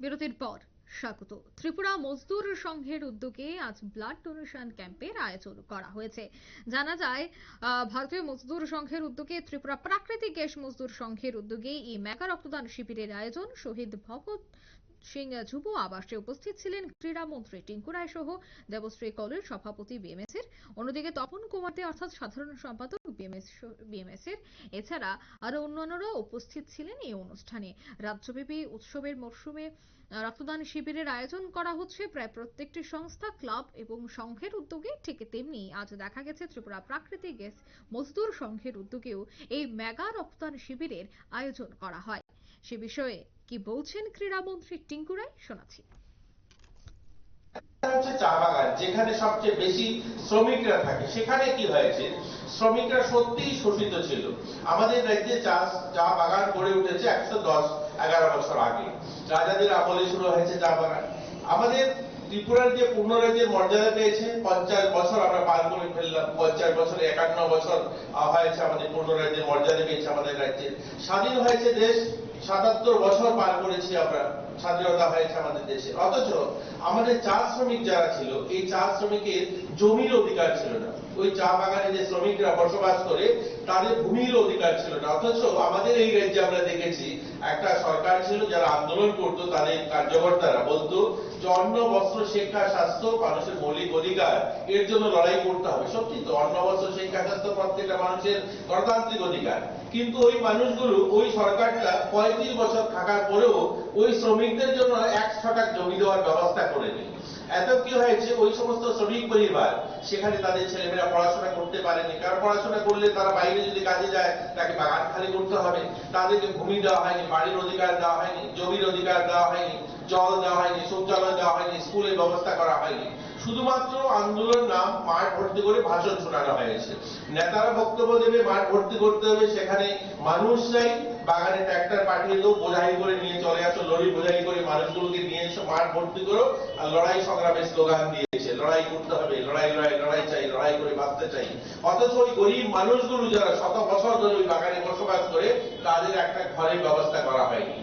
বিরতির পর স্বাগত। ত্রিপুরা মজদুর সংঘের উদ্যোগে আজ ব্লাড ডোনেশন ক্যাম্পের আয়োজন করা হয়েছে। জানা যায় ভারতীয় মজদুর সংঘের উদ্যোগে ত্রিপুরা প্রাকৃতিক গ্যাস মজদুর সংঘের উদ্যোগে এই মেগা রক্তদান শিবিরের আয়োজন। শহীদ ভগৎ সিং যুব আবাসে উপস্থিত ছিলেন ক্রীড়ামন্ত্রী টিঙ্কু রায় সহ দেবশ্রী কলের সভাপতি বিএমএস এর। অন্যদিকে তপন কুমার দে অর্থাৎ সাধারণ সম্পাদক বিএমএস এর। এছাড়া আরো অন্যান্যরা উপস্থিত ছিলেন এই অনুষ্ঠানে। রাজ্যব্যাপী উৎসবের মরশুমে রক্তদান শিবিরের আয়োজন করা হচ্ছে প্রায় প্রত্যেকটি সংস্থা, ক্লাব এবং সংঘের উদ্যোগে। ঠিক তেমনি আজ দেখা গেছে ত্রিপুরা প্রাকৃতিক গ্যাস মজদুর সংঘের উদ্যোগেও এই মেগা রক্তদান শিবিরের আয়োজন করা হয়। সে বিষয়ে কি বলছেন ক্রীড়ামন্ত্রী টিঙ্কু রায়, শোনাচ্ছি। চা বাগান যেখানে সবচেয়ে বেশি শ্রমিকরা থাকে, সেখানে কি হয়েছে, শ্রমিকরা সত্যিই শোষিত ছিল। আমাদের রাজ্যে চা বাগান গড়ে উঠেছে 110-11 বছর আগে, রাজাদের আমলে শুরু হয়েছে চা বাগান। আমাদের ত্রিপুরার যে পূর্ণ রাজ্যের মর্যাদা পেয়েছে 50 বছর আমরা পার করে ফেললাম। 50 বছরে 51 বছর হয়েছে আমাদের পূর্ণ রাজ্যের মর্যাদা পেয়েছে আমাদের রাজ্যে। স্বাধীন হয়েছে দেশ, 77 বছর পার করেছি আমরা, স্বাধীনতা হয়েছে আমাদের দেশে। অথচ আমাদের চা শ্রমিক যারা ছিল, এই চা শ্রমিকের জমির অধিকার ছিল না। ওই চা বাগানে যে শ্রমিকরা বসবাস করে তাদের ভূমির অধিকার ছিল না। অথচ আমাদের এই রাজ্যে আমরা দেখেছি একটা সরকার ছিল যারা আন্দোলন করতো, তাদের কার্যকর্তারা বলতো যে অন্ন, বস্ত্র, শিক্ষা, স্বাস্থ্য মানুষের মৌলিক অধিকার, এর জন্য লড়াই করতে হবে। সত্যি তো, অন্ন, বস্ত্র, শিক্ষা, স্বাস্থ্য প্রত্যেকটা মানুষের গণতান্ত্রিক অধিকার। কিন্তু ওই মানুষগুলো, ওই সরকারটা 35 বছর থাকার পরেও ওই শ্রমিকদের জন্য 1 ছটাক জমি দেওয়ার ব্যবস্থা করেনি। এত কি হয়েছে, ওই সমস্ত শ্রমিক পরিবার সেখানে তাদের ছেলেমেয়েরা পড়াশোনা করতে পারেনি। কারণ পড়াশোনা করলে তারা বাইরে যদি কাজে যায় তাকে বাগান খালি করতে হবে। তাদেরকে ভূমি দেওয়া হয়নি, বাড়ির অধিকার দেওয়া হয়নি, জমির অধিকার দেওয়া হয়নি, জল দেওয়া হয়নি, শৌচালয় দেওয়া হয়নি, স্কুলের ব্যবস্থা করা হয়নি। শুধুমাত্র আন্দোলন নাম, মাঠ ভর্তি করে ভাষণ শোনানো হয়েছে। নেতারা বক্তব্য দেবে, মাঠ ভর্তি করতে হবে, সেখানে মানুষ চাই, বাগানে ট্রাক্টর পাঠিয়ে দেবো, বোঝাই করে নিয়ে চলে আসো, লরি বোঝাই করে মানুষগুলোকে নিয়ে এসো, মাঠ ভর্তি করো, আর লড়াই সংগ্রামের স্লোগান দিয়েছে, লড়াই করতে হবে, লড়াই লড়াই লড়াই চাই, লড়াই করে বাঁচতে চাই। অথচ ওই গরিব মানুষগুলো যারা শত বছর ধরে ওই বাগানে বসবাস করে, তাদের একটা ঘরের ব্যবস্থা করা হয়নি।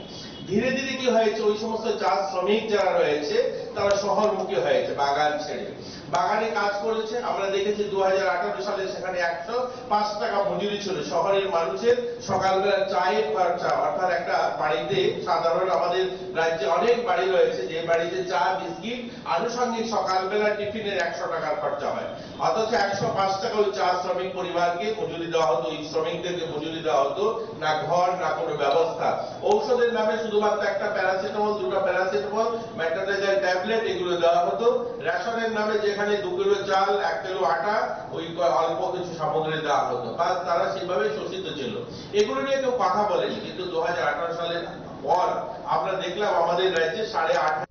ধীরে ধীরে কি হয়েছে, ওই সমস্ত চা শ্রমিক যারা রয়েছে তারা শহরমুখী হয়েছে, বাগান ছেড়ে বাগানে কাজ করেছে। আমরা দেখেছি 2018 সালে সেখানে 105 টাকা মজুরি ছিল। শহরের মানুষের সকালবেলা চায়ের খরচা, অর্থাৎ একটা বাড়িতে, সাধারণ আমাদের রাজ্যে অনেক বাড়ি রয়েছে যে বাড়িতে চা, বিস্কিট, আনুষঙ্গিক সকালবেলা টিফিনের 100 টাকার খরচা হয়। অথচ 105 টাকা ওই চা শ্রমিক পরিবারকে মজুরি দেওয়া হতো, ওই শ্রমিকদেরকে মজুরি দেওয়া হতো না, ঘর না কোনো ব্যবস্থা। ঔষধের নামে শুধুমাত্র একটা প্যারাসিটামল, 2টা প্যারাসিটামল, মেট্রোডাইজার ট্যাবলেট এগুলো দেওয়া হতো। রেশনের নামে যেখানে 2 কিলো চাল, 1 কিলো আটা, ওই অল্প কিছু সামগ্রী দেওয়া হতো, বা তারা সেভাবে শোষিত ছিল। এগুলো নিয়ে কেউ কথা বলেনি। কিন্তু 2018 সালের পর আমরা দেখলাম আমাদের রাজ্যে 8.5।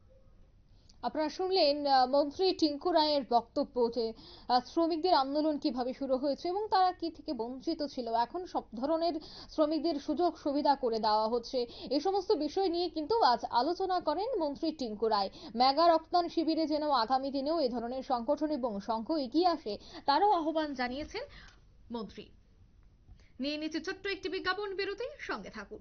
আপনারা শুনলেন মন্ত্রী টিঙ্কু রায়ের বক্তব্য যে শ্রমিকদের আন্দোলন কিভাবে শুরু হয়েছে এবং তারা কি থেকে বঞ্চিত ছিল, এখন সব ধরনের শ্রমিকদের সুযোগ সুবিধা করে দেওয়া হচ্ছে। এই সমস্ত বিষয় নিয়ে কিন্তু আজ আলোচনা করেন মন্ত্রী টিঙ্কু রায়। মেগা রক্তদান শিবিরে যেন আগামী দিনেও এ ধরনের সংগঠন এবং সংঘ এগিয়ে আসে, তারও আহ্বান জানিয়েছেন মন্ত্রী। নিয়ে নিচ্ছে ছোট্ট একটি বিজ্ঞাপন বিরতি, সঙ্গে থাকুন।